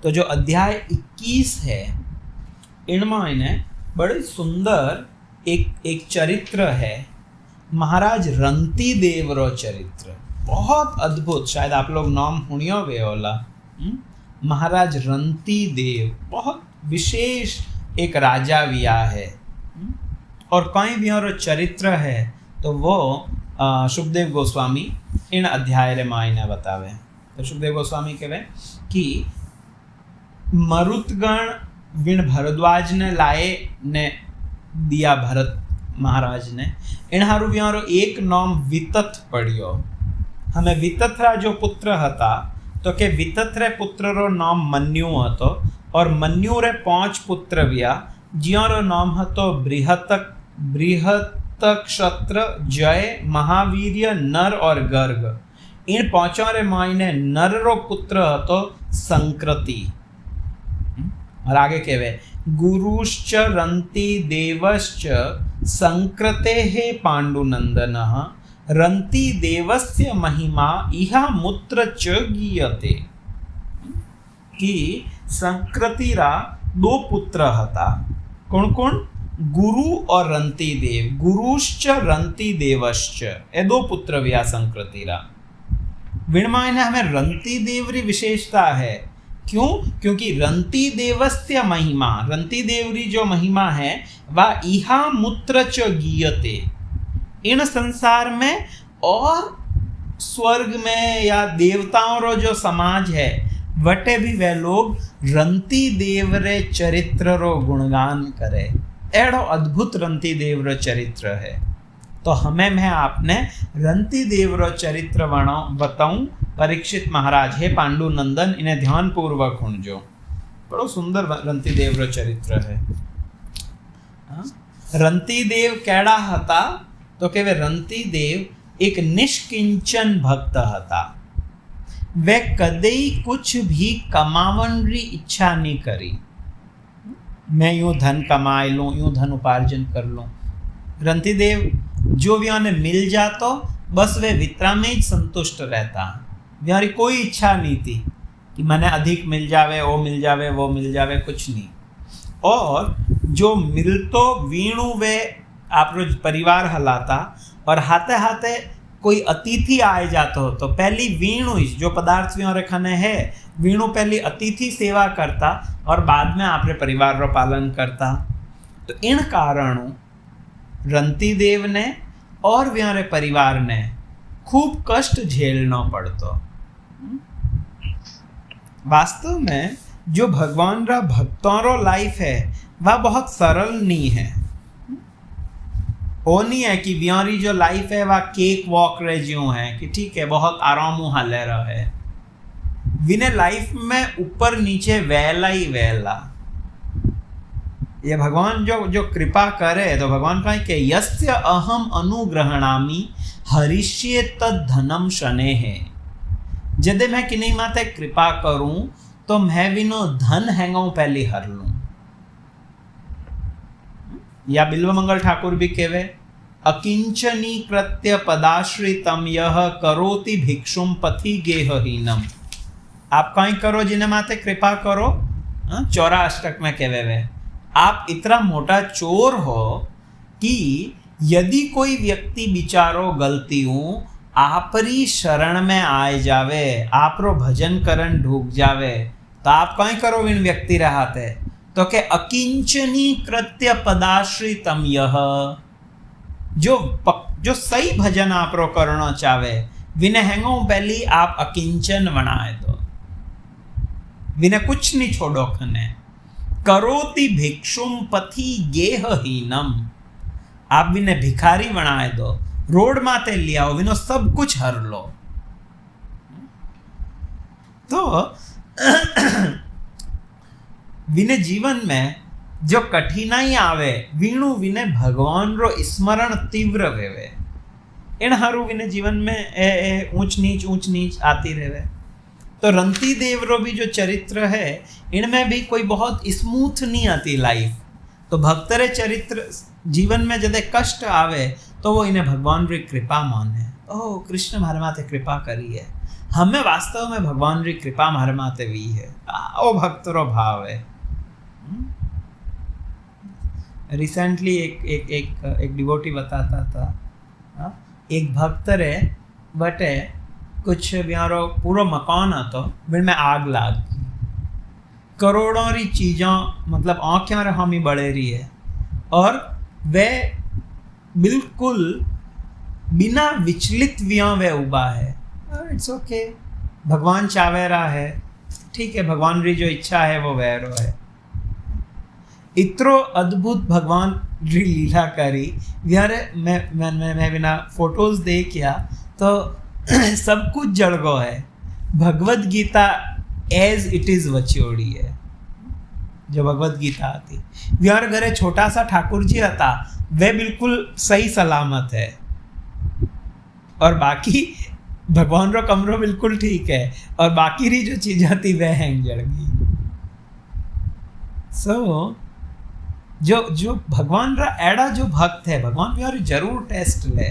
तो जो अध्याय 21 है इनमें इन्हें बड़े सुंदर एक चरित्र है, महाराज रंती देव रो चरित्र। बहुत अद्भुत, शायद आप लोग नाम सुनियो वे होला। महाराज रंती देव बहुत विशेष एक राजा विया है। और कई भी और चरित्र है तो वो सुखदेव गोस्वामी इन अध्याय रे मायने बतावे। तो सुखदेव गोस्वामी कहवे कि मरुतगण विण भरद्वाज ने लाए ने दिया भरत महाराज ने। इन हारू व्यारो एक नाम वितथ पड़ियो। हमें वितथरा जो पुत्र हता तो के वितथरे पुत्र रो नाम मन्यु हतो और मन्यु रे 5 पुत्र व्या जियारो नाम हतो बृहत्क्षत्र, जय, महावीर्य, नर और गर्ग। इन 5 रे मायने नर रो पुत्र हतो संकृति। और आगे कहवे गुरुश्च रंती देवश्च संकृते पांडुनंदनः रंती देवस्य महिमा इहा मूत्र च गीयते। कि संकृतिरा 2 पुत्र हता। कौन कौन? गुरु और रंती देव। गुरुश्च रंती देवश्च ए 2 पुत्र व्या संकृतिरा। विणमायने हमें रंती देवरी विशेषता है। क्यों? क्योंकि रंती देवस्य महिमा, रंती देवरी जो महिमा है वह इहा मूत्र च गीयते। इन संसार में और स्वर्ग में या देवताओं रो जो समाज है वटे भी वे लोग रंती देव रे चरित्र रो गुणगान करे। एड़ो अद्भुत रंती देव रो चरित्र है। तो हमें मैं आपने रंती देव रो चरित्र बताऊं। परीक्षित महाराज हे पांडुनंदन इन्हें ध्यान पूर्वक सुनजो। बड़ो सुंदर रंती देव रो चरित्र है। रंती देव केड़ा हता तो के वे रंती देव एक निष्किंचन भक्त हता। वे कदई कुछ भी कमावन री इच्छा नहीं करी। मैं यूं धन कमाए लूं, यूं धन उपार्जन कर लूं। रंती देव जो भी उन्हें मिल जातो बस वे वितरा में ही संतुष्ट रहता। व्यारी कोई इच्छा नहीं थी कि मैंने अधिक मिल जावे, वो मिल जावे, वो मिल जावे, कुछ नहीं। और जो मिलतो वीणु वे आप रोज परिवार हलाता और हाथे हाथे कोई अतिथि आए जाता हो तो पहली वीणु जो पदार्थ भी रखने है वीणु पहली अतिथि सेवा करता और बाद में आपरे परिवार रो पालन करता। तो इन कारणों रंती देव ने और व्यारे परिवार ने खूब कष्ट झेलना पड़तो। वास्तव में जो भगवान रा भक्तों रो लाइफ है वह बहुत सरल नहीं है। वो नहीं है कि व्यारी जो लाइफ है वह केक वॉक रहे ज्यों है कि ठीक है बहुत आराम हाले रहा है। विने लाइफ में ऊपर नीचे वेला ही वेला। ये भगवान जो कृपा करे तो भगवान कहे कि यस्य अहम अनुग्रहणामि हरिष्ये तद धनम शने है। जदे मैं किन्हीं माते कृपा करूं तो मैं विनो धन हैंगाऊं पहले हर लूं। या बिल्वमंगल ठाकुर भी कहवे अकिंचनी कृत्य पदाश्रितम यह करोति भिक्षुम पथि गेहहीनम। आप कहीं करो जिन्हें माते कृपा करो। 14 अष्टक में कहवे वे आप इतना मोटा चोर हो कि यदि कोई व्यक्ति बिचारो गलतियों आपरी शरण में आए जावे, आपरो भजन करन ढूक जावे तो आप कहीं करो इन व्यक्ति रहते तो के अकिंचनी कृत्य पदाश्रितम यह जो सही भजन आप रो करना चाहे विने हैंगो पहली आप अकिंचन बनाए दो। विने कुछ नहीं छोड़ो खने करोति भिक्षुम पथि गेहहीनम। आप विने भिखारी बनाए दो, रोड माते लिया हो विनो सब कुछ हर लो। तो विने जीवन में जो कठिनाई आवे वीणु विने भगवान रो स्मरण तीव्र वेवे। इन हारू विने जीवन में ऊंच नीच आती रहे। तो रंती देव रो भी जो चरित्र है इनमें भी कोई बहुत स्मूथ नहीं आती लाइफ। तो भक्तरे चरित्र जीवन में जदे कष्ट आवे तो वो इन्हें भगवान री कृपा माने। ओह कृष्ण हमारे माथे कृपा करी है हमें वास्तव में भगवान री कृपा मारे माते वी है, ओ भक्तरो भाव है। रिसेंटली एक डिवोटी बताता था, एक भक्त रे बटे कुछ ब्यारो पूरा मकान હતો में आग लाग गई, करोड़ों री चीज़ों मतलब आँखें रे हामी बड़े रही है, और वे बिल्कुल बिना विचलित वियों वे उबा है। इट्स ओके, भगवान चावेरा है, ठीक है, भगवान री जो इच्छा है वो वैरो है। इतरो अद्भुत भगवान री लीला करी यार, मैं बिना फोटोज देखिया तो सब कुछ जड़ गो है। Bhagavad Gita as it is वचोड़ी है, जो भगवत गीता आती यार घरे छोटा सा ठाकुर जी था, वे बिल्कुल सही सलामत है, और बाकी भगवान रो कमरो बिल्कुल ठीक है, और बाकी री जो चीज़ थी वह हैंग जड़ गई। सो जो भगवान रा एड़ा जो भक्त है, भगवान भी और जरूर टेस्ट ले,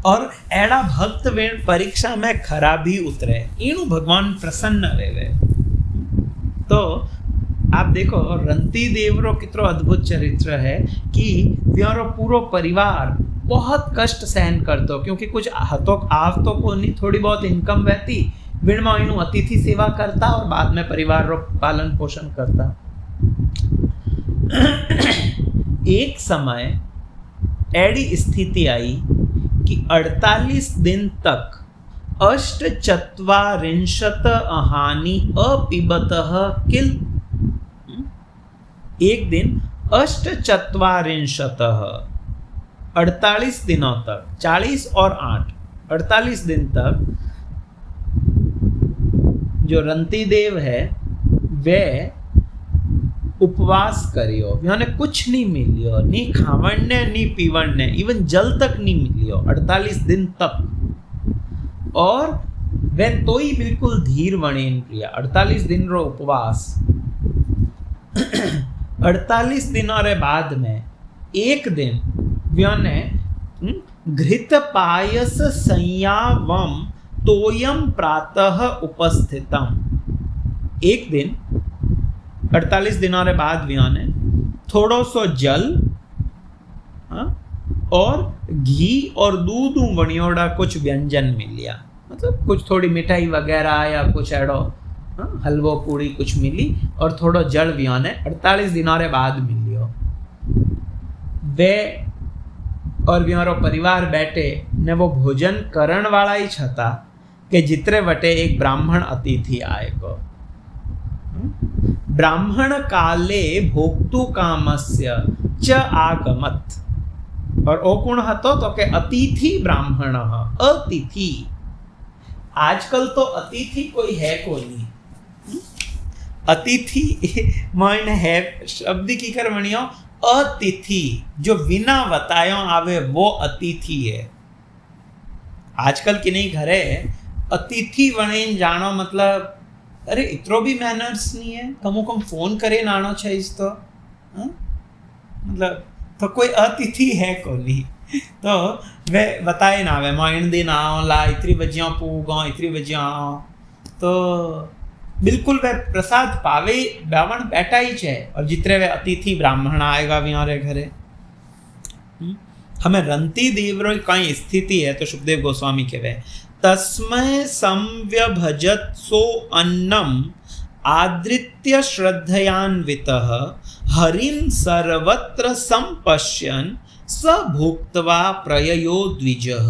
और एड़ा भक्त वेण परीक्षा में खराबी उतरे, इनु भगवान प्रसन्न रहे। तो आप देखो रंती देवरो कितरो अद्भुत चरित्र है कि व्यारो पूरो परिवार बहुत कष्ट सहन करतो, क्योंकि कुछ हतों आव तो को नहीं, थोड़ी बहुत इनकम रहती, विण में इनु अतिथि सेवा करता और बाद में परिवार रो पालन पोषण करता। एक समय ऐडी स्थिति आई कि 48 दिन तक अष्टचत्वारिंशत् अहानि अपिबतः किल। एक दिन अष्टचत्वारिंशतः 48 दिनों तक, 40 और 8 48 दिन तक जो रंती देव है वे उपवास करियो, यानी कुछ नहीं मिलियो, नी खावण ने नी पीवण ने, इवन जल तक नहीं मिलियो 48 दिन तक। और वे तो ही बिल्कुल धीर वणेन प्रिया 48 दिन रो उपवास। 48 दिनों रे बाद में एक दिन व्योने घृत पायस संयावम तोयम प्रातः उपस्थितम। एक दिन 48 दिनों रे बाद व्योने थोड़ो सो जल और घी और दूध वणियोड़ा कुछ व्यंजन मिलिया, मतलब कुछ थोड़ी मिठाई वगैरह या कुछ एड़ो हलवो पूड़ी कुछ मिली, और थोड़ो जल व्योने 48 दिनों रे बाद मिलियो। वे और व्यारो परिवार बैठे ने वो भोजन करण वाला ही छता कि जितरे वटे एक ब्राह्मण अतिथि आएगो। ब्राह्मण काले भोक्तु कामस्य च आगमत, और ओ कौन हतो तो के अतिथि ब्राह्मण, अतिथि। आजकल तो अतिथि कोई है को नहीं, अतिथि मायने है शब्द की कर्मणियों अतिथि, जो बिना बतायो आवे वो अतिथि है। आजकल की नहीं घरे अतिथि वणेन जानो मतलब अरे इतरो भी मैनर्स नहीं है, कमो कम फोन करे नानो चाहिए तो मतलब तो कोई अतिथि है को नहीं। तो वे बताए ना वे माइन दिन आओ ला इतनी बजियाँ पूगो इतनी बजियाँ आओ, तो बिल्कुल वे प्रसाद पावे ब्राह्मण बैठा ही है, और जितने वे अतिथि ब्राह्मण आएगा भी हमारे घरे। हमें रंती देवरो कहीं स्थिति है तो सुखदेव गोस्वामी के वे तस्मै संव्यभजत सो अन्नम आदृत्य श्रद्धयान्वितः हरिं सर्वत्र संपश्यन् स भुक्त्वा प्रययो द्विजः।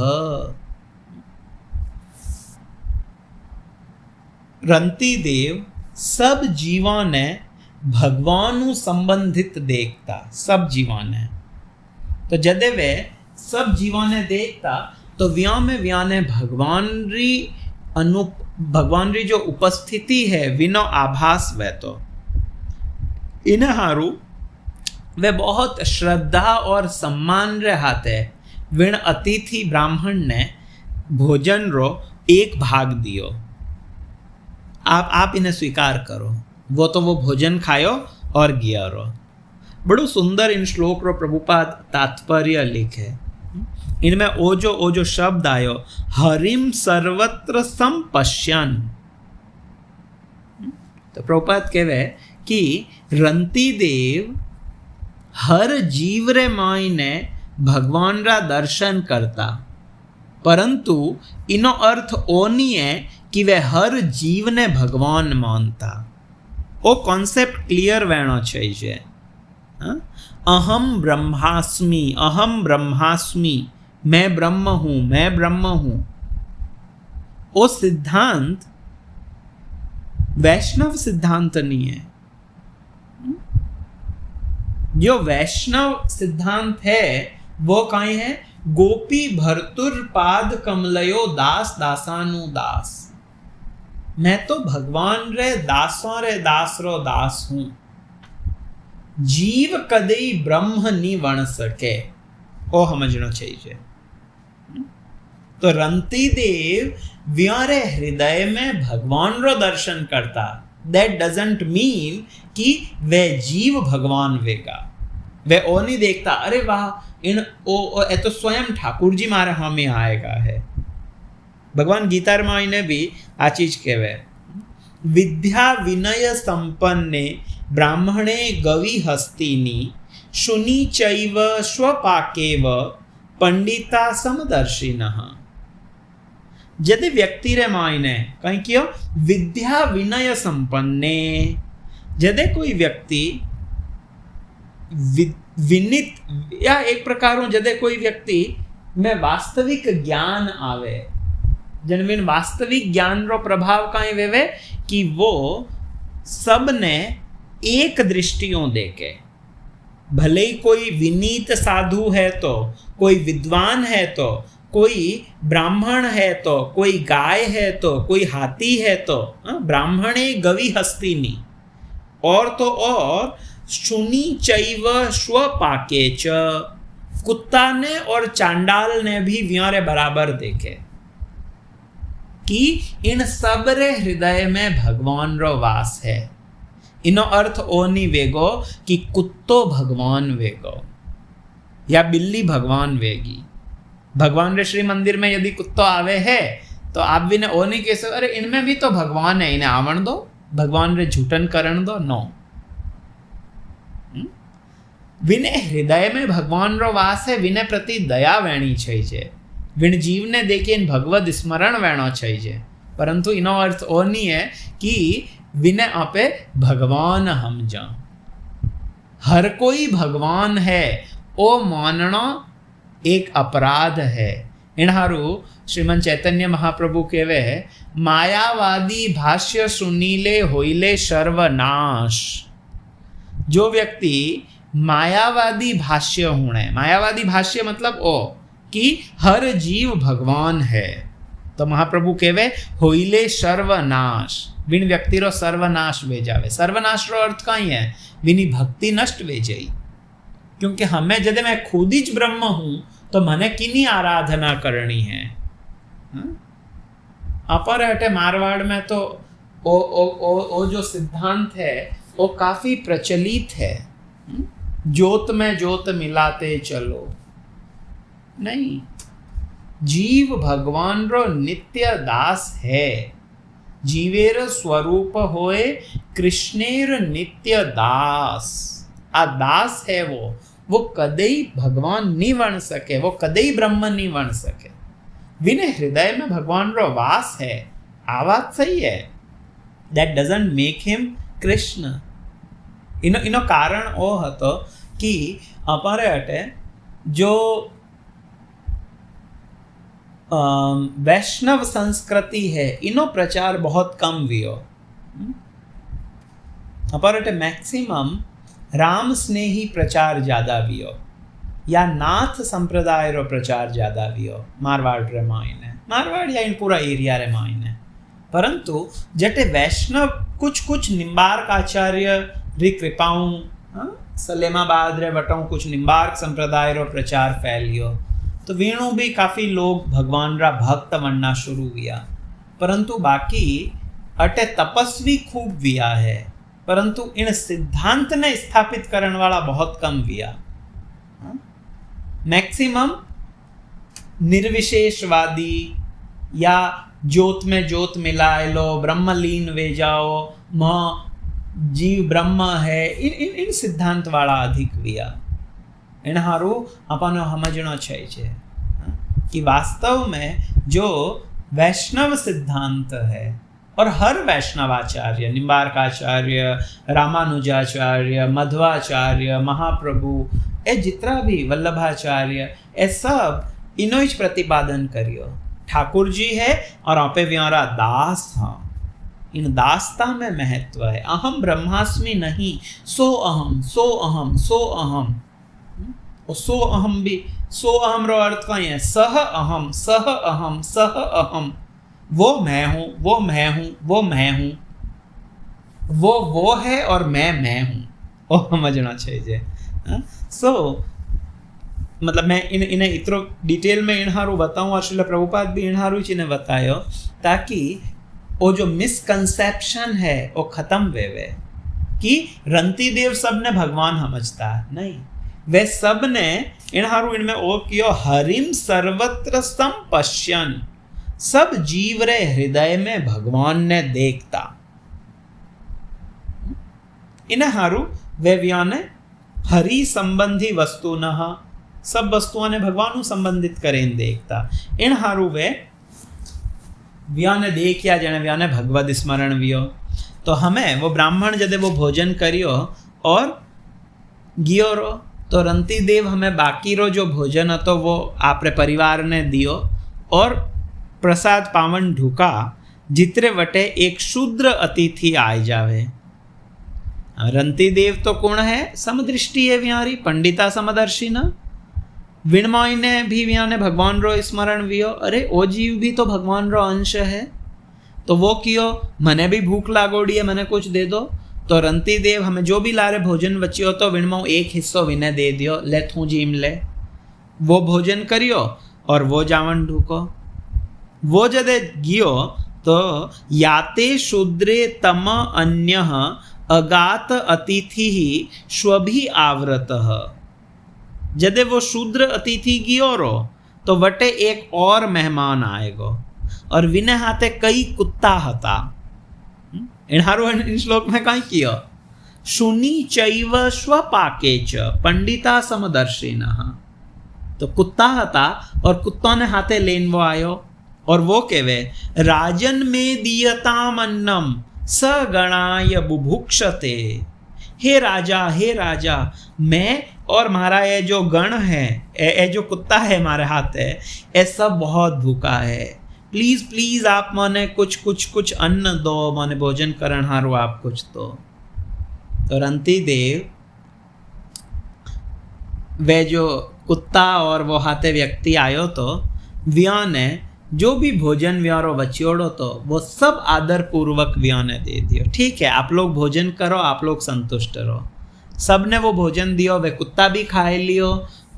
रंती देव सब जीवों ने भगवान संबंधित देखता, सब जीवों ने, तो जदे वे सब जीवों ने देखता तो व्या में व्या ने भगवान री जो उपस्थिति है विनो आभास वे तो इन हारू वे बहुत श्रद्धा और सम्मान रे हाथे विण अतिथि ब्राह्मण ने भोजन रो एक भाग दियो, आप इन्हें स्वीकार करो। वो भोजन खायो और गया रो। बड़ो सुंदर इन श्लोक रो प्रभुपाद तात्पर्य लिखे। इनमें ओ जो शब्द आयो, हरिम सर्वत्र संपश्यन, तो प्रभुपाद कहवे कि रंतीदेव हर जीव रे मायने भगवान रा दर्शन करता, परंतु इनो अर्थ ओ नहीं है कि वे हर जीव ने भगवान मानता। ओ कॉन्सेप्ट क्लियर वेणो चाहिए। अहम ब्रह्मास्मि, अहम ब्रह्मास्मि, मैं ब्रह्म हूं, मैं ब्रह्म हूं। ओ सिद्धांत वैष्णव सिद्धांत नहीं है। जो वैष्णव सिद्धांत है वो कहीं है, गोपी भर्तुर पाद कमलयो दास दासानु दास। मैं तो भगवान रे दासों रे दास रो दास हूं। जीव कदई ब्रह्म नहीं बन सके, ओ समझना चाहिए। तो रंती देव व्यारे हृदय में भगवान रो दर्शन करता, दैट डजंट मीन कि वे जीव भगवान वेगा। वे ओ नहीं देखता अरे वाह इन ओ ए तो स्वयं ठाकुर जी मारे हमें आएगा है। भगवान गीता में ने भी आ चीज कहवे, विद्या विनय संपन्ने ब्राह्मणे गवि हस्तिनी शुनि चैव स्वपाकेव पंडिता समदर्शिनः। यदि व्यक्ति रे मायने कहीं क्यों विद्या विनय संपन्ने, यदि कोई व्यक्ति विनित या एक प्रकार यदि कोई व्यक्ति में वास्तविक ज्ञान आवे, जनमें वास्तविक ज्ञान रो प्रभाव कहीं वेवे कि वो सबने एक दृष्टियों देखे। भले ही कोई विनीत साधु है तो, कोई विद्वान है तो, कोई ब्राह्मण है तो, कोई गाय है तो, कोई हाथी है तो, ब्राह्मणे गवि हस्तिनी, और तो और शुनि चैव स्वपाके च, कुत्ता ने और चांडाल ने भी व्यारे बराबर देखे कि इन सब रे हृदय में भगवान रो वास है। इनो अर्थ ओ नहीं वेगो कि कुत्तो भगवान वेगो या बिल्ली भगवान वेगी। भगवान रे श्री मंदिर में यदि कुत्तो आवे है तो आप भी ने ओ नहीं कह सकते अरे इनमें भी तो भगवान है, इन्हें आवण दो, भगवान रे झूठन करण दो। नो, विने हृदय में भगवान रो वास है, विने प्रति दया वेणी चाहिए, विण जीव ने देखिए इन भगवत स्मरण वेणो चाहिए। परंतु इनो अर्थ ओ नहीं है कि विने आपे भगवान हम जा। हर कोई भगवान है ओ मानना एक अपराध है। इनहारू श्रीमन चैतन्य महाप्रभु कहवे है, मायावादी भाष्य सुनीले होइले सर्वनाश। जो व्यक्ति मायावादी भाष्य होने, मायावादी भाष्य मतलब ओ कि हर जीव भगवान है, तो महाप्रभु कहवे होइले सर्वनाश, विन व्यक्ति रो सर्वनाश वे जावे। सर्वनाश रो अर्थ कहीं है, विनी भक्ति नष्ट वे जाई। क्योंकि हमें जदे मैं खुद ही ब्रह्म हूं तो मने किनी आराधना करनी है। अपर हटे मारवाड़ में तो ओ जो सिद्धांत है वो काफी प्रचलित है, ज्योत में ज्योत मिलाते चलो। नहीं, जीव भगवान रो नित्य दास है। जीवेर स्वरूप होए कृष्णेर नित्य दास। आ दास है वो कदई भगवान नहीं बन सके, वो कदई ब्रह्म नहीं बन सके। विने हृदय में भगवान रो वास है, आ बात सही है। That doesn't make him Krishna. इनो कारण ओ हतो कि अपारे हटे जो वैष्णव संस्कृति है इनो प्रचार बहुत कम वियो। अपारे मैक्सिमम राम स्नेही प्रचार ज़्यादा वियो या नाथ संप्रदाय रो प्रचार ज़्यादा वियो मारवाड़ रे मायने, मारवाड़ या इन पूरा एरिया रे मायने। परंतु जटे वैष्णव कुछ निम्बार्क आचार्य री कृपाऊं सलेमाबाद रे वटों कुछ निम्बार्क संप्रदाय रो प्रचार फैलियो, तो वीणु भी काफ़ी लोग भगवान रा भक्त बनना शुरू हुआ। परंतु बाकी अटे तपस्वी खूब विया है, परंतु इन सिद्धांत ने स्थापित करने वाला बहुत कम विया। मैक्सिमम निर्विशेषवादी या ज्योत में ज्योत मिलाए लो, ब्रह्मलीन वे जाओ, जीव ब्रह्म है, इन सिद्धांत वाला अधिक विया एना हारू अपन समझना चाहिए कि वास्तव में जो वैष्णव सिद्धांत है, और हर वैष्णवाचार्य, निम्बार्काचार्य, रामानुजाचार्य, मध्वाचार्य, महाप्रभु, ए जितना भी वल्लभाचार्य, ए सब इनो ज प्रतिपादन करियो। ठाकुर जी है और आपे व्यारा दास हाँ, इन दासता में महत्व है। अहम ब्रह्मास्मि नहीं, सो अहम, सो अहम, सो अहम। और सो अहम भी, सो अहम रो अर्थ कहीं है सह अहम, सह अहम, सह अहम। वो मैं हूँ, वो मैं हूँ, वो मैं हूँ, वो है और मैं हूँ, वो समझना चाहिए। सो मतलब मैं इन्हें इतरो डिटेल में इन्हारू बताऊँ, और श्रील प्रभुपाद भी इन्हारू इन्हें बतायो, ताकि वो जो मिसकंसेप्शन है वो खत्म वे कि रंती देव सब ने भगवान समझता है, नहीं, वे सब ने इन्हारू इनमें ओ कियो हरिम सर्वत्र संपश्यन, सब जीव रे हृदय में भगवान ने देखता। इन हारू वे व्याने हरि संबंधी वस्तु न, सब वस्तुओं ने भगवान संबंधित करें देखता। इन हारू वे व्याने देखिया जने व्याने भगवद स्मरण वियो। तो हमें वो ब्राह्मण जदे वो भोजन करियो और गियो रो, तो रंती देव हमें बाकी रो जो भोजन હતો वो आपरे परिवार ने दियो, और प्रसाद पावन ढूका जितरे वटे एक शूद्र अतिथि आए जावे। रंती देव तो कौन है? समदृष्टि है व्यारी, पंडिता समदर्शी न। विणमय ने भी व्या ने भगवान रो स्मरण वियो, अरे ओ जीव भी तो भगवान रो अंश है, तो वो कियो मने भी भूख लागोड़ी है, मने कुछ दे दो। तो रंती देव हमें जो भी लारे भोजन बचियो तो विणमो एक हिस्सो विने दे दियो, ले तू जीम ले। वो भोजन करियो और वो जावन ढूको। वो जदे गियो तो याते शूद्रे तम अन्य अगात अतिथि ही स्वभी आवृतः। जदे वो शूद्र अतिथि गियो रो तो वटे एक और मेहमान आएगो, और विने हाथे कई कुत्ता हता। इन्हारो इन श्लोक में कहीं कियो शुनि चैव स्वपाके च पंडिता समदर्शिनः। तो कुत्ता हता और कुत्ता ने हाथे लेन वो आयो, और वो कहवे राजन में दियताम अन्नम सगणाय बुभुक्षते। हे राजा, मैं और हमारा ये जो गण है, ये जो कुत्ता है हमारे हाथ है, ये सब बहुत भूखा है, प्लीज आप माने कुछ अन्न दो, माने भोजन करण हारो आप कुछ दो। तो रंती देव वे जो कुत्ता और वो हाथे व्यक्ति आयो तो व्या ने जो भी भोजन व्यारो बचियोड़ो तो वो सब आदर पूर्वक व्या ने दे दियो। ठीक है, आप लोग भोजन करो, आप लोग संतुष्ट रहो। सब ने वो भोजन दियो, वे कुत्ता भी खाए लियो,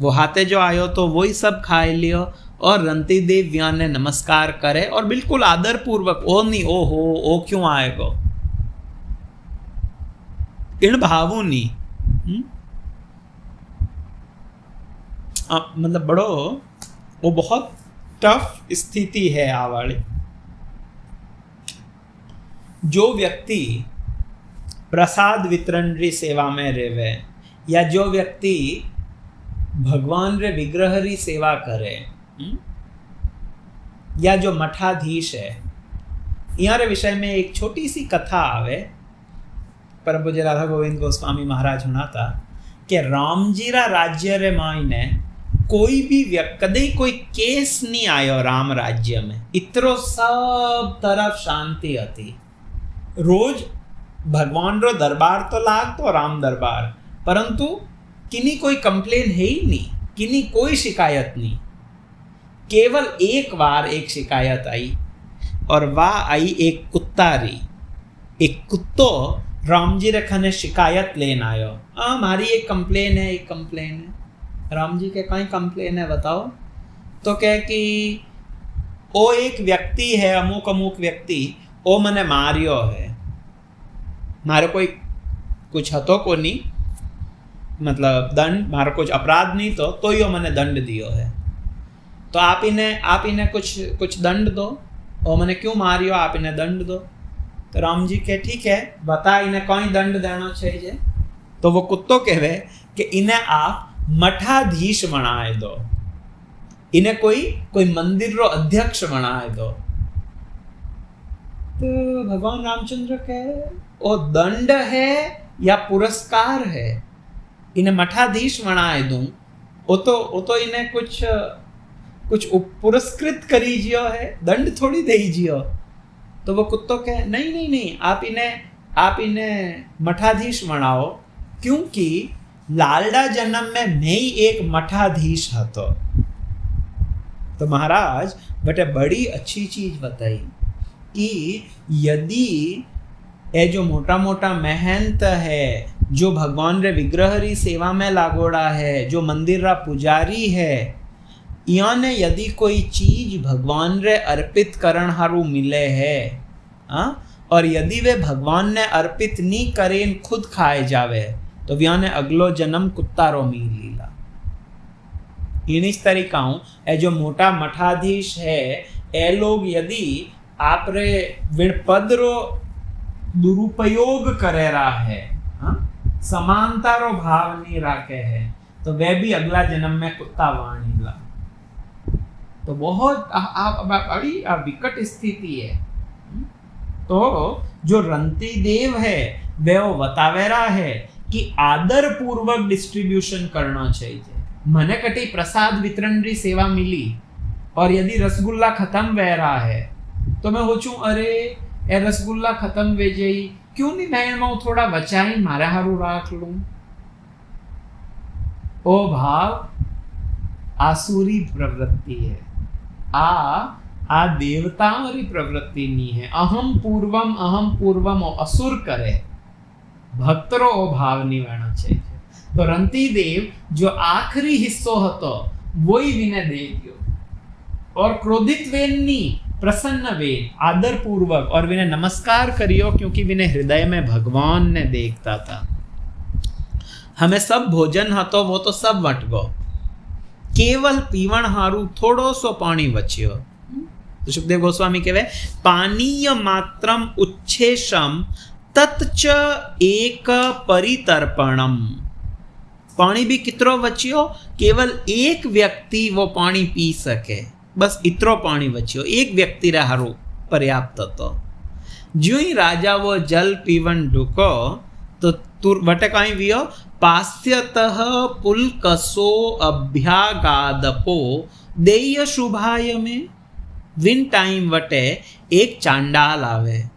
वो हाथे जो आयो तो वही सब खाए लियो, और रंती देव व्या ने नमस्कार करे और बिल्कुल आदर पूर्वक, ओ नहीं ओ हो ओ क्यों आएगो, इन भावों नहीं। मतलब बड़ो वो बहुत टफ स्थिति है आ वाली। जो व्यक्ति प्रसाद वितरण री सेवा में रेवे, या जो व्यक्ति भगवान रे विग्रह री सेवा करे, या जो मठाधीश है, यहाँ रे विषय में एक छोटी सी कथा आवे। परम पूज्य राधा गोविंद गोस्वामी महाराज सुनाता कि रामजीरा राज्य रे मायने कोई भी कदे कोई केस नहीं आयो राम राज्य में, इतरो सब तरफ शांति हती। रोज भगवान रो दरबार तो लाग तो राम दरबार, परंतु किनी कोई कंप्लेन है ही नहीं, किनी कोई शिकायत नहीं। केवल एक बार एक शिकायत आई, और वह आई एक कुत्ता री। एक कुत्तो राम जी रखने शिकायत लेन आयो, हमारी एक कंप्लेन है। राम जी के कहीं कंप्लेन है बताओ? तो कह कि वो एक व्यक्ति है, अमुक व्यक्ति, वो मने मारियो है, मारे कोई कुछ हतो को नहीं, मतलब दंड मारो कुछ अपराध नहीं तो यो मने दंड दियो है। तो आप इन्हें कुछ दंड दो, और मैंने क्यों मारियो, आप इन्हें दंड दो। तो राम जी के ठीक है, बता इन्हें कौन दंड देना चाहिए। तो वो कुत्तो कहवे कि इन्हें आप मठाधीश बनाए दो, इन्हें कोई मंदिर रो अध्यक्ष बनाए दो। तो भगवान रामचंद्र कहे वो दंड है या पुरस्कार है, इन्हें मठाधीश बनाए दूं, वो तो इन्हें कुछ पुरस्कृत करीजियो है, दंड थोड़ी दीजियो। तो वो कुत्तो कहे नहीं, आप इन्हें मठाधीश बनाओ, क्योंकि लालडा जन्म में मैं ही एक मठाधीश हतो। तो महाराज बटे बड़ी अच्छी चीज बताई कि यदि ये जो मोटा मोटा महंत है, जो भगवान रे विग्रह री सेवा में लागोड़ा है, जो मंदिर रा पुजारी है, याने यदि कोई चीज भगवान रे अर्पित करण हारू मिले है, और यदि वे भगवान ने अर्पित नहीं करें खुद खाए जावे, तो व्याने अगलो जन्म कुत्ता रो मी लीला। इस तरीका ए जो मोटा मठाधीश है, ए लोग यदि आप रे विण पद रो दुरुपयोग करे रहा है, समानता रो भाव नहीं रखे है, तो वे भी अगला जन्म में कुत्ता वाणीला। तो बहुत बड़ी विकट स्थिति है। तो जो रंती देव है वे वो बतावेरा है कि आदर पूर्वक डिस्ट्रीब्यूशन करना चाहिए। मने कटी प्रसाद वितरण री सेवा मिली और यदि रसगुल्ला खत्म वे रहा है तो मैं सोचूं अरे ए रसगुल्ला खत्म वे जाई, क्यों नहीं मैं थोड़ा बचाई मारे हारू राख लूं। ओ भाव आसुरी प्रवृत्ति है, आ देवताओं री प्रवृत्ति नहीं है। अहम पूर्वम असुर करे, भक्तरो ओ भाव नहीं होना चाहिए। तो रंती देव जो आखिरी हिस्सो हतो वही विने दे दियो, और क्रोधित वेन नी, प्रसन्न वेन, आदर पूर्वक, और विने नमस्कार करियो, क्योंकि विने हृदय में भगवान ने देखता था। हमें सब भोजन हतो वो तो सब वट गो, केवल पीवण हारू थोड़ो सो पानी बचियो। तो सुखदेव गोस्वामी कहवे पानीय मात्रम उच्छेषम तत्च एक परितर्पणम। पानी भी कितरो बचियो, केवल एक व्यक्ति वो पानी पी सके, बस इतरो पानी बचियो, एक व्यक्ति रे हारू पर्याप्त तो। जो ही राजा वो जल पीवन ढुको तो तुर वटे कहीं वियो पास्यतः पुलकसो अभ्यागादपो देय शुभाय में। विन टाइम वटे एक चांडाल आवे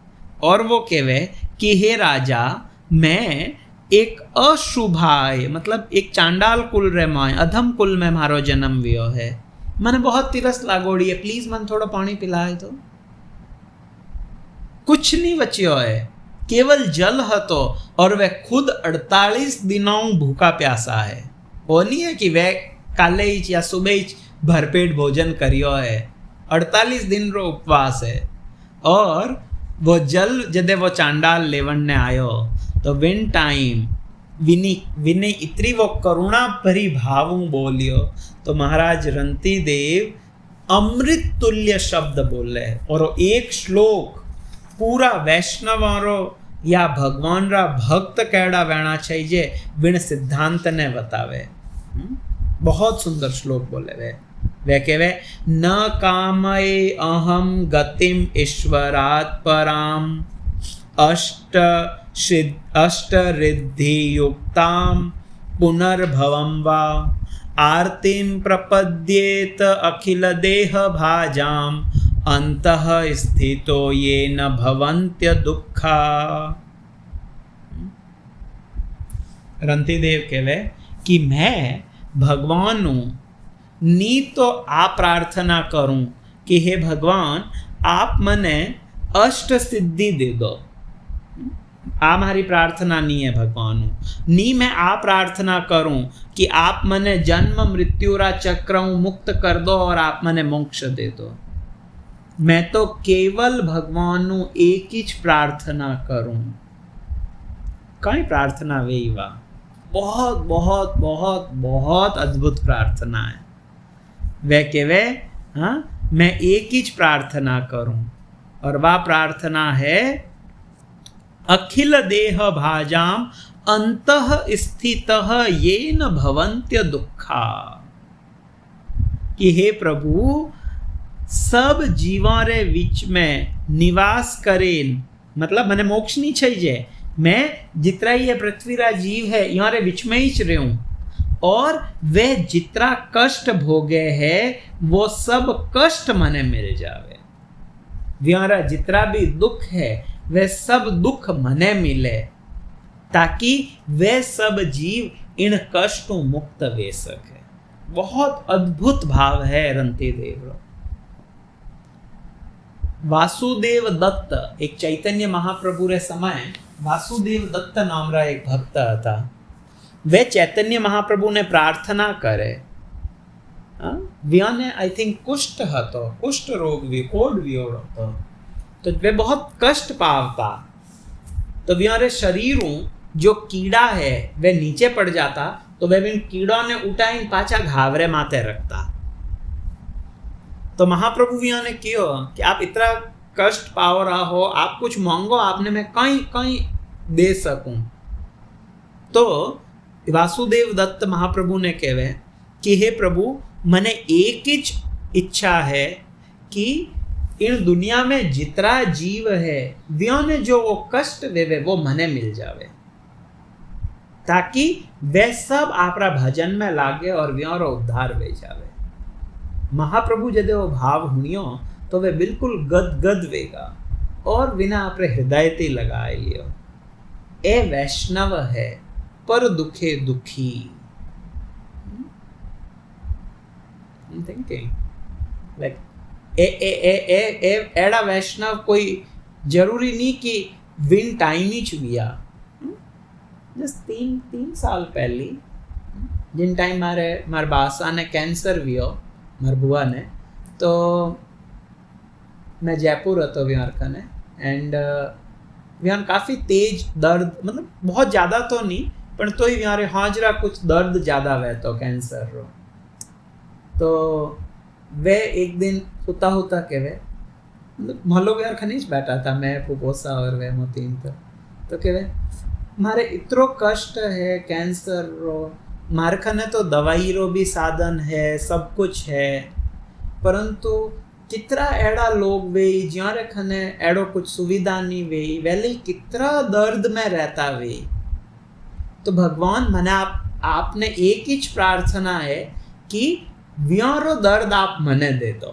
और वो कहवे कि हे राजा, मैं एक अशुभाय मतलब एक चांडाल कुल रे माय, अधम कुल में मारो जन्म वियो है, मने बहुत तिरस लागोड़ी है, प्लीज मन थोड़ा पानी पिलाए। तो कुछ नहीं बचियो है, केवल जल हतो, और वह खुद 48 दिनों भूखा प्यासा है। वो नहीं है कि वह काले ही या सुबह ही भरपेट भोजन करियो है, 48 दिन रो उपवास है। और वो जल जदे वो चांडाल लेवन ने आयो तो विन टाइम विने इतनी वो करुणा भरी भावों बोलियो, तो महाराज रंती देव अमृत तुल्य शब्द बोले, और एक श्लोक पूरा वैष्णवारो या भगवान रा भक्त कैड़ा वेणा चाहिए विण सिद्धांत ने बतावे। बहुत सुंदर श्लोक बोले वे कहवे न कामये अहम गतिम ईश्वरात् पराम अष्ट रिद्धि युक्ताम पुनर्भवम वा आर्तिम प्रपद्येत अखिल देह भाजाम अंतः स्थितो ये न भवन्त्य दुखा। रंतीदेव कहवे कि मैं भगवान हूँ, नी तो आ प्रार्थना करूं कि हे भगवान आप मने अष्ट सिद्धि दे दो, आ मारी प्रार्थना नहीं है भगवान हूँ। नी मैं आ प्रार्थना करूं कि आप मने जन्म मृत्यु रा चक्र मुक्त कर दो और आप मने मोक्ष दे दो। मैं तो केवल भगवान एक ही प्रार्थना करूं। कई प्रार्थना वे वाह, बहुत बहुत बहुत बहुत अद्भुत प्रार्थना है। वह कहवे हाँ मैं एक ही प्रार्थना करूं, और वह प्रार्थना है अखिल देह भाजाम अंतः स्थितः येन भवन्त्य दुखा, कि हे प्रभु सब जीवा रे बीच में निवास करेन, मतलब मैंने मोक्ष नहीं चाहिए, मैं जितना ये पृथ्वी रा जीव है यहाँ रे बीच में ही रहूं, और वह जितना कष्ट भोगे है वो सब कष्ट मने मिल जावे, व्यारा जितना भी दुख है वह सब दुख मने मिले, ताकि वे सब जीव इन कष्टों मुक्त वे सके। बहुत अद्भुत भाव है रंती देव। वासुदेव दत्त एक चैतन्य महाप्रभु रे समय वासुदेव दत्त नाम रा एक भक्त था। वे चैतन्य महाप्रभु ने प्रार्थना करे, व्याने आई थिंक कुष्ठ हतो, कुष्ठ रोग विकोड वियोड़ હતો, तो वे बहुत कष्ट पावता, तो व्यारे शरीरों जो कीड़ा है वे नीचे पड़ जाता, तो वे इन कीड़ों ने उठाई पाछा घावरे माथे रखता। तो महाप्रभु व्याने क्यों कि आप इतना कष्ट पाव रहा हो, आप कुछ मांगो, आपने मैं कहीं कहीं दे सकूं। तो वासुदेव दत्त महाप्रभु ने कहे कि हे प्रभु मने एक ही इच्छा है कि इन दुनिया में जितना जीव है व्योने जो वो कष्ट देवे वो मने मिल जावे, ताकि वे सब आपरा भजन में लागे और व्योरो उद्धार वे जावे। महाप्रभु जदे वो भाव हुनियो तो वे बिल्कुल गद वेगा और बिना आपरे हृदय ते लगाए लियो। ए वैष्णव है पर दुखे दुखी। I'm thinking like एड़ा वैष्णव कोई जरूरी नहीं कि विन टाइम ही चुविया। जस्ट 3 साल पहले जिन टाइम मारे बासा ने कैंसर वियो मार बुआ ने, तो मैं जयपुर હતો व्यारखने एंड व्यान काफ़ी तेज दर्द, मतलब बहुत ज़्यादा तो नहीं पर तो ही व्यारे हाजरा कुछ दर्द ज़्यादा हुआ तो कैंसर रो। तो वे एक दिन होता होता के वे मतलब महलो व्यार खनीज बैठा था मैं फुपोसा और वे मोतीन तो के वे मारे इतरो कष्ट है कैंसर रो, मारे खने तो दवाई रो भी साधन है, सब कुछ है, परंतु कितना एड़ा लोग वे ज्यारे खने एड़ो कुछ सुविधा नहीं वे वेले कितना दर्द में रहता वे। तो भगवान मने आपने एक ही प्रार्थना है कि व्यारो दर्द आप मने दे दो।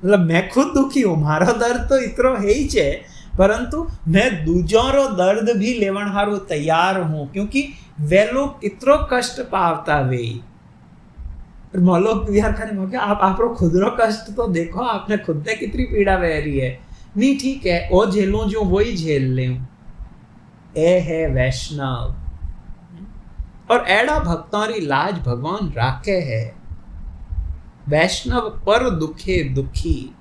मतलब मैं खुद दुखी हूँ, मारो दर्द तो इतरो है ही छे, परंतु मैं दूजोरो दर्द भी लेवन हारू तैयार हूँ, क्योंकि वे लोग इतरो कष्ट पावता वे। मोलो यार खाने मौके आप खुदरो कष्ट तो देखो, आपने खुद ने कितनी पीड़ा बह रही है। नहीं ठीक है, ओ झेलूं जो वही झेल ले। ए है वैष्णव और एड़ा भक्तों री लाज भगवान राखे है। वैष्णव पर दुखे दुखी,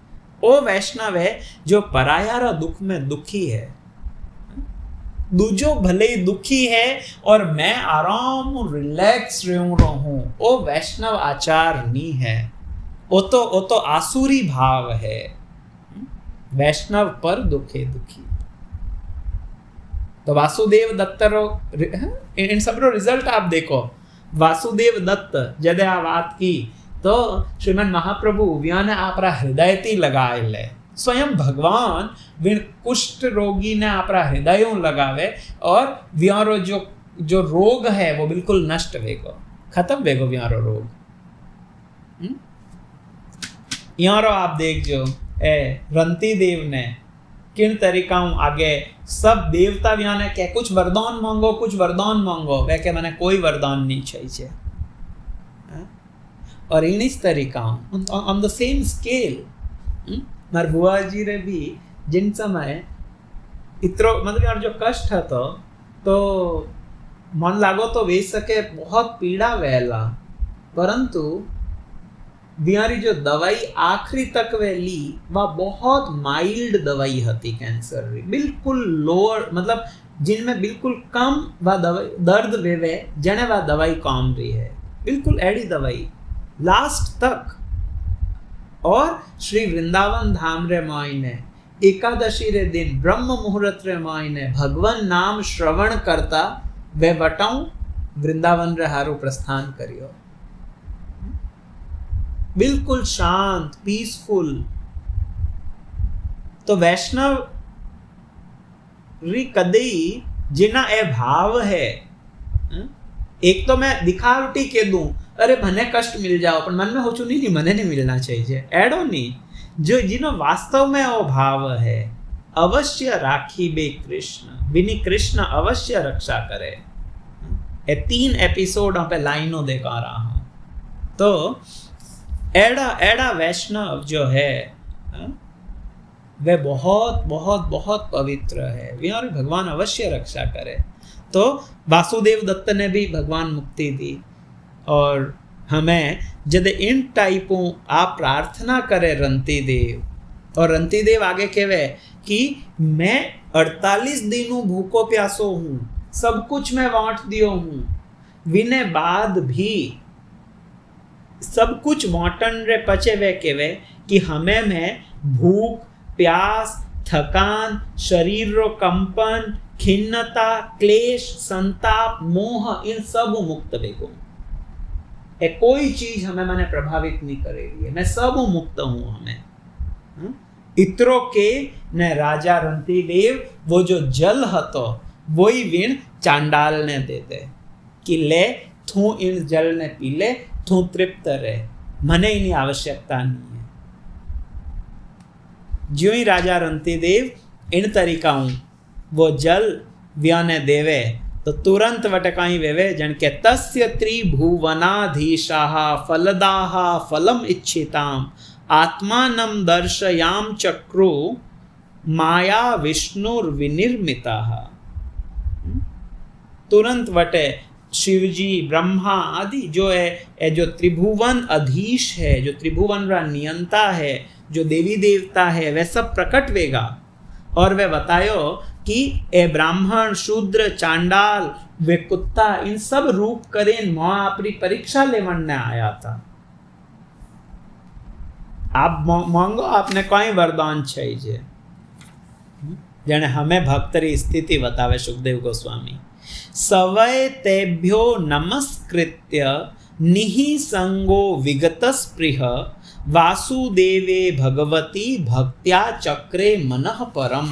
ओ वैष्णव है जो परायारा दुख में दुखी है। दूजो भले ही दुखी है और मैं आराम रिलैक्स रहूं, ओ वैष्णव आचार नहीं है, ओ तो आसुरी भाव है। वैष्णव पर दुखे दुखी। तो वासुदेव दत्त रो इन सब रो रिजल्ट आप देखो। वासुदेव दत्त जदे आ बात की तो श्रीमन महाप्रभु व्याने आपरा हृदय ती लगाए ले। स्वयं भगवान विन कुष्ठ रोगी ने आपरा हृदयों लगावे और व्यारो जो रोग है वो बिल्कुल नष्ट वेगो, खत्म वेगो व्यारो रोग। यारो आप देख जो रंती देव ने किन तरीकाओं आगे सब देवता व्याने के कुछ वरदान मांगो, कुछ वरदान मांगो, वे के मैंने कोई वरदान नहीं चाहिए। और इन इस तरीका ऑन द सेम स्केल मार बुआ जी रे भी जिन समय इतरो मतलब यार जो कष्ट है तो मन लागो तो वे सके बहुत पीड़ा वहला, परंतु बिहारी जो दवाई आखिरी तक वे ली वह बहुत माइल्ड दवाई हती कैंसर री, बिल्कुल लोअर, मतलब जिनमें बिल्कुल कम वह दवाई दर्द वे जने वह दवाई काम रही है, बिल्कुल एड़ी दवाई। लास्ट तक। और श्री वृंदावन धाम रे मायने एकादशी रे दिन ब्रह्म मुहूर्त रे मायने भगवान नाम श्रवण करता वे वटाऊं वृंदावन रे हारू प्रस्थान करियो। बिल्कुल शांत, पीसफुल। तो वैष्णव री कदई जिना ए भाव है, एक तो मैं दिखावटी के दूं, अरे मने कष्ट मिल जाओ, पर मन में होचू नहीं मने नहीं मिलना चाहिए, एडो नहीं। जो जिनो वास्तव में वो भाव है, अवश्य राखी बे कृष्ण, विनी कृष्ण अवश्य रक्षा करे। ये 3 एपिसोड पे लाइनों देखा रहा हूं। तो एड़ा एड़ा वैष्णव जो है वे बहुत बहुत बहुत पवित्र है, वे भगवान अवश्य रक्षा करे। तो वासुदेव दत्त ने भी भगवान मुक्ति दी, और हमें जब इन टाइपों आप प्रार्थना करे रंती देव, और रंती देव आगे कहवे कि मैं 48 दिनों भूखो प्यासो हूँ, सब कुछ मैं बांट दियो हूँ, विने बाद भी सब कुछ बांटन रे पचे वे कहवे कि हमें में भूख, प्यास, थकान, शरीर रो कंपन, खिन्नता, क्लेश, संताप, मोह, इन सब मुक्त बेगो। कोई चीज हमें मैंने प्रभावित नहीं करेगी है, मैं सब मुक्त हूं। हमें इतरो के ने राजा रंती देव वो जो जल हतो वही वीण चांडाल ने देते कि ले तू इन जल ने पी ले, तू तृप्त रहे, मने इनी आवश्यकता नहीं है। ज्यों ही राजा रंती देव इन तरीकाओं वो जल व्याने देवे तो तुरंत वटकाई वेवे जन के तस्य त्रिभुवनाधीशाः फलदाः फलम इच्छिताम आत्मानं दर्शयाम चक्रो माया विष्णुर्विनिर्मिताः। तुरंत वटे शिवजी, ब्रह्मा आदि जो है, जो त्रिभुवन अधीश है, जो त्रिभुवन का नियंता है, जो देवी देवता है, वह सब प्रकट वेगा। और वे बतायो कि ए ब्राह्मण, शूद्र, चांडाल, वे कुत्ता, इन सब रूप करें मां अपनी परीक्षा लेवने आया था। आप मांगो, आपने कोई वरदान चाहिए। जने हमें भक्तरी स्थिति बतावे सुखदेव गोस्वामी। सवय तेभ्यो नमस्कृत्य निहि संगो विगत स्पृह वासुदेवे भगवती भक्त्या चक्रे मनः परम।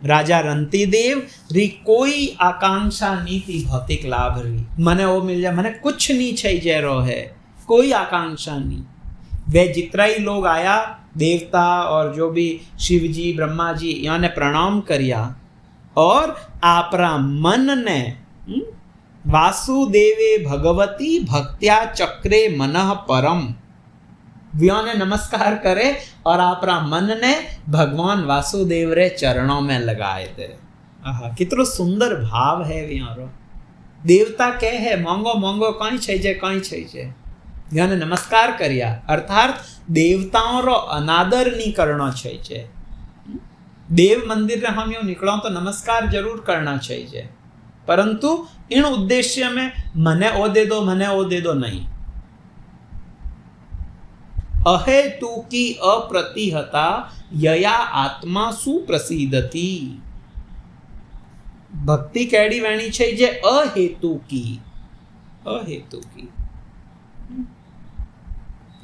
राजा रंती देव री कोई आकांक्षा नहीं थी भौतिक लाभ री, मने वो मिल जाए, मने कुछ नहीं चाहिए रो है, कोई आकांक्षा नहीं। वे जितना ही लोग आया, देवता और जो भी शिव जी, ब्रह्मा जी, यहाँ ने प्रणाम करिया, और आपरा मन ने वासुदेवे भगवती भक्त्या चक्रे मनः परम, व्यों ने नमस्कार करे और आपरा मन ने भगवान वासुदेव रे चरणों में लगाए थे। आहा, कितना सुंदर भाव है व्यारो। देवता कहे है मांगो मांगो, कहीं चाहिए कहीं चाहिए, व्यों ने नमस्कार करिया, अर्थात देवताओं रो अनादर नहीं करना चाहिए। देव मंदिर रे हम यूं निकलो तो नमस्कार जरूर करना चाहिए, परंतु इन उद्देश्य में मने ओ दे दो, मने ओ दे दो नहीं। अहेतु की अप्रतिहता यया आत्मा सुप्रसिद्धति। भक्ति कैडी वेणी चाहिए अहेतु की, अहेतु की।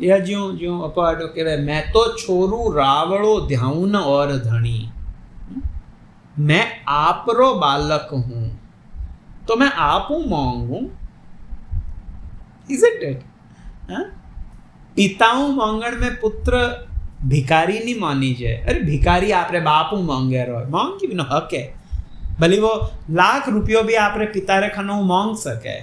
यह ज्यों ज्यों अपाडो कहे, मैं तो छोरू रावड़ो ध्यान और धनी, मैं आपरो बालक हूं तो मैं आपू मांगू। Isn't it? पिताऊ मांगण में पुत्र भिकारी नहीं मानी जाए। अरे भिकारी आपरे बापू मांगे रो, मांग की बिना हक है, भले वो लाख रुपयों भी आपरे पिता रे खनाऊ मांग सके,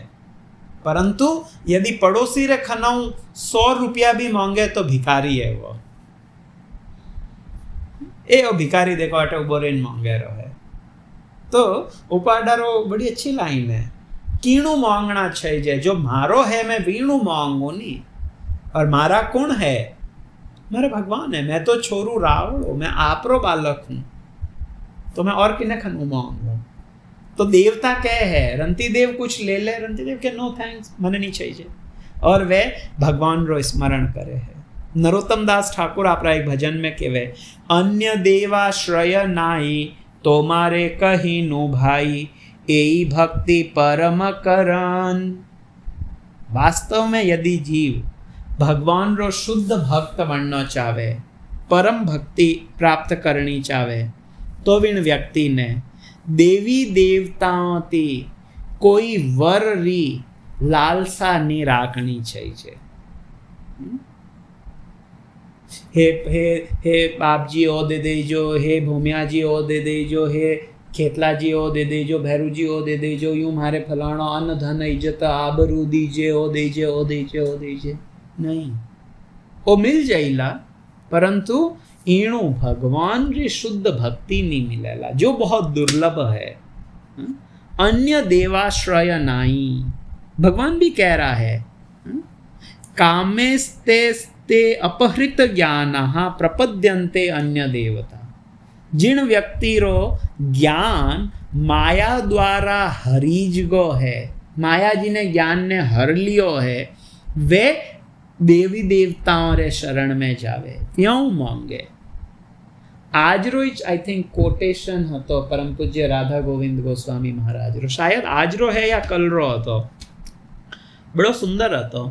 परंतु यदि पड़ोसी रे खनाऊ 100 रुपया भी मांगे तो भिकारी है वो। वो भिकारी देखो अटे उबोरेन मांगे रो है। तो उपाडारो बड़ी अच्छी लाइन है, कीणु मांगना चाहिए, जो मारो है मैं वीणु मांगू नहीं, और मारा कौन है? मेरा भगवान है। मैं तो छोरू रावण हूं, मैं आपरो बालक हूं, तो मैं और किन्ने खनू मांगू। तो देवता क्या है, रंती देव कुछ ले ले, रंती देव के नो थैंक्स, मने नहीं चाहिए। और वे भगवान रो स्मरण करे है। नरोत्तम दास ठाकुर आपरा एक भजन में कहवे, अन्य देवाश्रय नाई तो मारे कही नु भाई, एई भक्ति परम करन। वास्तव में यदि जीव भगवान रो शुद्ध भक्त बनना चाहे, परम भक्ति प्राप्त करनी चाहे, तो विन व्यक्ति ने देवी देवताओं ती कोई वर री लालसा नहीं राखनी चाहिए। हे बाप जी ओ दे देजो, हे भूमिया जी ओ दे देजो, हे खेतला जी ओ दे देजो, भैरू जी ओ दे देजो, यूं मारे फलाणो अन्न धन इज्जत आबरू दीजे, ओ दीजे ओ दीजे ओ दीजे। नहीं, वो मिल जाइला, परंतु ईणु भगवान री शुद्ध भक्ति नहीं मिलेला, जो बहुत दुर्लभ है। अन्य देवाश्रय नाई, भगवान भी कह रहा है, कामेस्ते अपहृत ज्ञानः प्रपद्यन्ते अन्य देवता। जिन व्यक्ति रो ज्ञान माया द्वारा हरीज गो है, माया जी ने ज्ञान ने हर लियो है, वे देवी देवताओं रे शरण में जावे, क्यों मांगे। आज रोज आई थिंक कोटेशन हतो परम पूज्य राधा गोविंद गोस्वामी महाराज रो, शायद आज रो है या कल रो हतो, बड़ो सुंदर हतो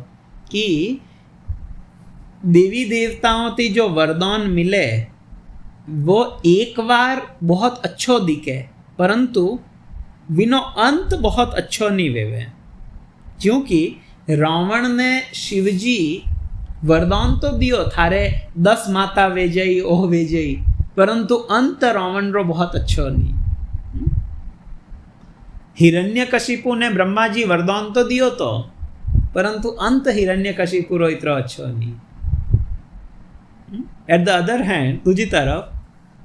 कि देवी देवताओं ती जो वरदान मिले वो एक बार बहुत अच्छो दिखे, परंतु विनो अंत बहुत अच्छो नहीं वेवे। क्योंकि रावण ने शिवजी वरदान तो दियो, थारे 10 माता वे जई ओ वे जई, परंतु अंत रावण रो बहुत अच्छो नहीं। हिरण्यकशिपु ने ब्रह्मा जी वरदान तो दियो तो, परंतु अंत हिरण्यकशिपु रो इतरो अच्छो नहीं। एट द अदर हैंड दूसरी तरफ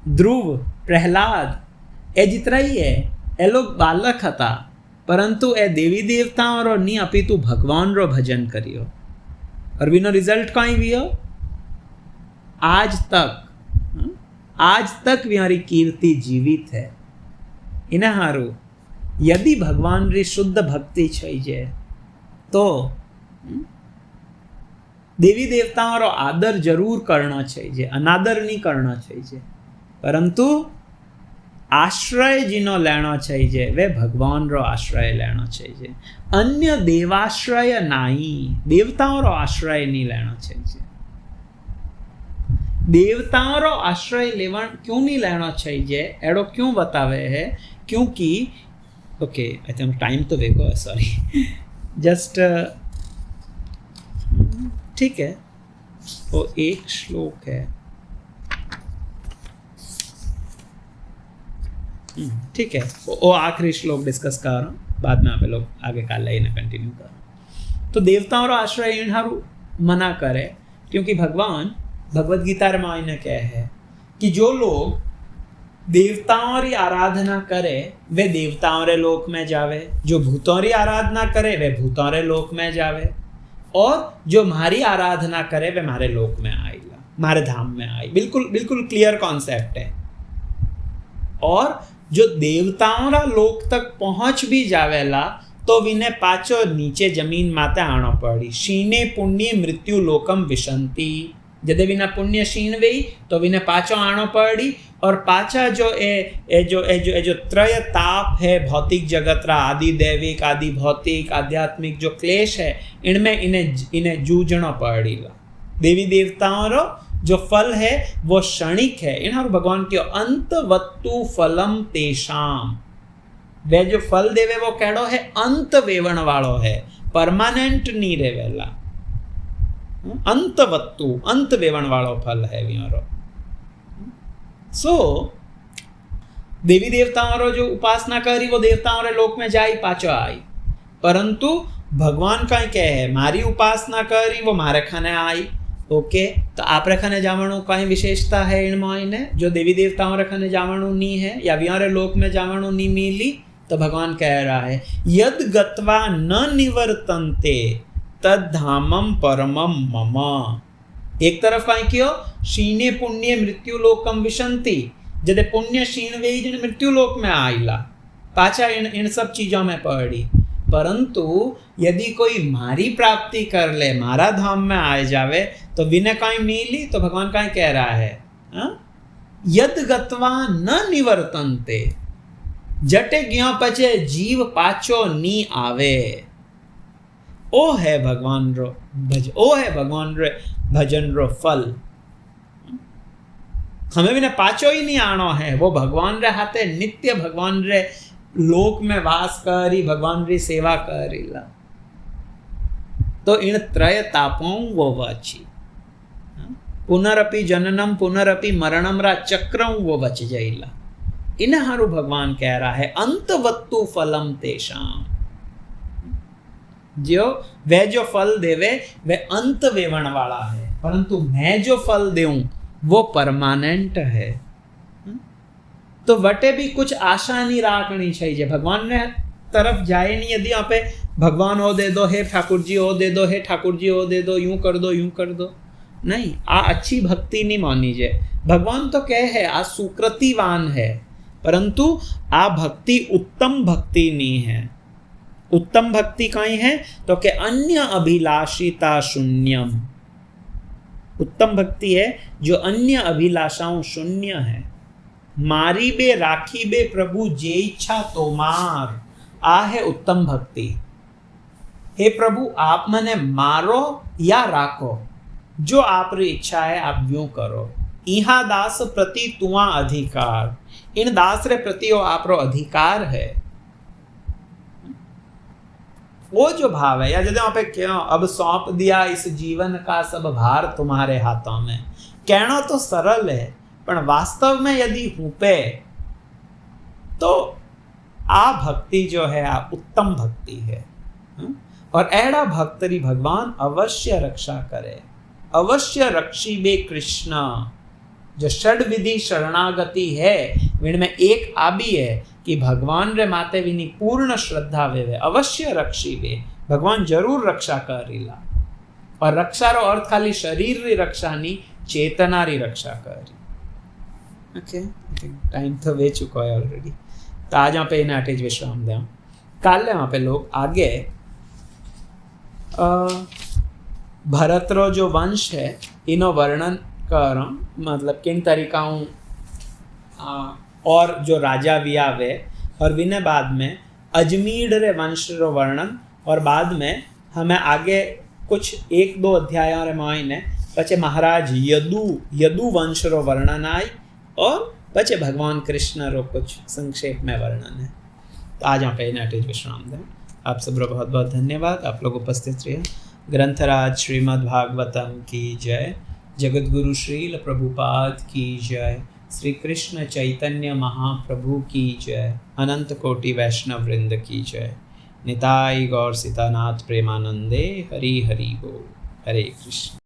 ध्रुव, प्रहलाद ए जितना ही है, ए लोग बालक था, परंतु ए देवी देवताओं रो नहीं अपितु भगवान रो भजन करियो, और बिनो रिजल्ट कहीं भी हो। आज तक हमारी कीर्ति जीवित है। इन्हें हारू यदि भगवान री शुद्ध भक्ति चाहिए तो देवी देवताओं रो आदर जरूर करना चाहिए, अनादर नहीं करना चाहिए, परंतु आश्रय जिनो लेना चाहिए वे भगवान रो आश्रय लेना चाहिए। अन्य देवाश्रय नाई, देवताओं रो आश्रय नहीं लेना चाहिए। देवताओं रो आश्रय लेवन क्यों नहीं लेना चाहिए, एडो क्यों बतावे है, क्योंकि ओके आई थिंक टाइम तो देखो, सॉरी जस्ट ठीक है, वो एक श्लोक है, ठीक है, वो आखिरी श्लोक डिस्कस कर रहा हूँ, बाद में आप लोग आगे का लेना कंटिन्यू कर। तो देवताओं रो आश्रय इन्हारू मना करे, क्योंकि भगवान भगवद गीता रामायण ने कहा है कि जो लोग देवताओं री आराधना करे वे देवताओं रे लोक में जावे, जो भूतों री आराधना करे वे भूतों रे लोक में जावे, और जो हमारी आराधना करे वे हमारे लोक में आएगा, हमारे धाम में आई। बिल्कुल बिल्कुल क्लियर कॉन्सेप्ट है। और जो देवताओं रा लोक तक पहुंच भी जावेला तो विने पाचो नीचे जमीन माते आनो पड़ी। शीने पुण्य मृत्यु लोकम विशंति, जदे विना पुण्य शीन वही तो विने पाचो आनो पड़ी। और पाचा जो जो त्रय ताप है भौतिक जगत रा, आदि दैविक आदि भौतिक आध्यात्मिक जो क्लेश है, इनमें इन्हें जूझना पड़ेगा। देवी देवताओं रो जो फल है वो क्षणिक है। इन भगवान की अंतवत्तु फलम तेषाम, वे जो फल देवे वो केड़ो है, अंत वेवण वालो है, परमानेंट नहीं रेवेला। अंतवत्तु अंत वेवण वालो फल है व्यारो। सो देवी देवताओं रो जो उपासना करी वो देवताओं रे लोक में जाई पाचो आई, परंतु भगवान का क्या है, मारी उपासना करी वो मारे खाने आई। ओके, तो आप रखने जावणु कहीं विशेषता है इनमें जो देवी देवताओं रखने जावणु नहीं है या व्यारे लोक में जावणु नहीं मिली, तो भगवान कह रहा है यद गत्वा न निवर्तन्ते तद धामम परमम मम। एक तरफ कहीं क्यों शीने पुण्य मृत्यु लोकम विशंति, जदे पुण्य शीन वे जन मृत्यु लोक में आईला, पाचा इन सब चीजों में पड़ी। परंतु यदि कोई मारी प्राप्ति कर ले, मारा धाम में आ जावे, तो विने कहीं मिली, तो भगवान कहीं कह रहा है, यद गत्वा न निवर्तन्ते, जटे गयो पचे जीव पाछो नी आवे। ओ है भगवान रो ओ है भगवान रे भजन रो फल। हमें भी ने पाछो ही नहीं आनो है, वो भगवान रे हाथे नित्य भगवान रे लोक में वास करी, भगवान री सेवा करीला। तो इन त्रय तापों वो वाची, पुनरपि जननम पुनरपि मरणम रा चक्रम वो बच जाइला। इन हारू भगवान कह रहा है अंतवत्तु फलम तेषाम, जो वह जो फल देवे वह अंत वेवण वाला है, परंतु मैं जो फल देऊं वो परमानेंट है। तो वटे भी कुछ आशा नहीं राखनी चाहिए, भगवान ने तरफ जाए नहीं। यदि यहाँ पे भगवान हो दे दो, हे ठाकुर जी हो दे दो, हे ठाकुर जी हो दे दो, यूं कर दो, यूं कर दो, नहीं, आ अच्छी भक्ति नहीं मानी जाए। भगवान तो कह है आ सुकृतिवान है, परंतु आ भक्ति उत्तम भक्ति नहीं है। उत्तम भक्ति कहीं है तो के अन्य अभिलाषिता शून्यम, उत्तम भक्ति है जो अन्य अभिलाषाओं शून्य है। मारी बे राखी बे प्रभु जे इच्छा तो मार, आ है उत्तम भक्ति। हे प्रभु आप मने मारो या राखो, जो आपरी इच्छा है आप यूं करो। इहा दास प्रति तुआ अधिकार, इन दास रे प्रति आपरो अधिकार है। वो जो भाव है, या जब वहां पे क्यों अब सौंप दिया इस जीवन का सब भार तुम्हारे हाथों में, कहना तो सरल है, पर वास्तव में यदि हुपे तो आ भक्ति जो है आ उत्तम भक्ति है। और एड़ा भक्तरी भगवान अवश्य रक्षा करे, अवश्य रक्षी बे कृष्ण। जो षड विधि शरणागति है इनमें एक आ भी है कि भगवान रे माते विनी पूर्ण श्रद्धा वे अवश्य रक्षी वे, भगवान जरूर रक्षा करेला। और रक्षा रो अर्थ खाली शरीर री रक्षा नहीं, चेतना री रक्षा करी। ओके, टाइम तो वे चुका है ऑलरेडी, तो आज यहाँ पे इन्हें अटेज विश्राम दें। कल वहाँ पे लोग आगे भरत रो जो वंश है इनो वर्णन कर, मतलब किन तरीकाओं और जो राजा वियावे, और विने बाद में अजमीर रे वंश रो वर्णन, और बाद में हमें आगे कुछ एक दो अध्यायों रे मायने पचे महाराज यदु वंश रो वर्णन आई, और पचे भगवान कृष्ण रो कुछ संक्षेप में वर्णन है। तो आज यहाँ पे इन्हें अटेज विश्राम दें। आप सब बहुत बहुत धन्यवाद, आप लोग उपस्थित रहिए। ग्रंथराज श्रीमद् भागवतम की जय, जगत गुरु श्रील प्रभुपाद की जय, श्री कृष्ण चैतन्य महाप्रभु की जय, अनंत कोटि वैष्णव वृंद की जय। निताई गौर सीतानाथ प्रेमानंदे, हरि हरि बोल। हरे कृष्ण।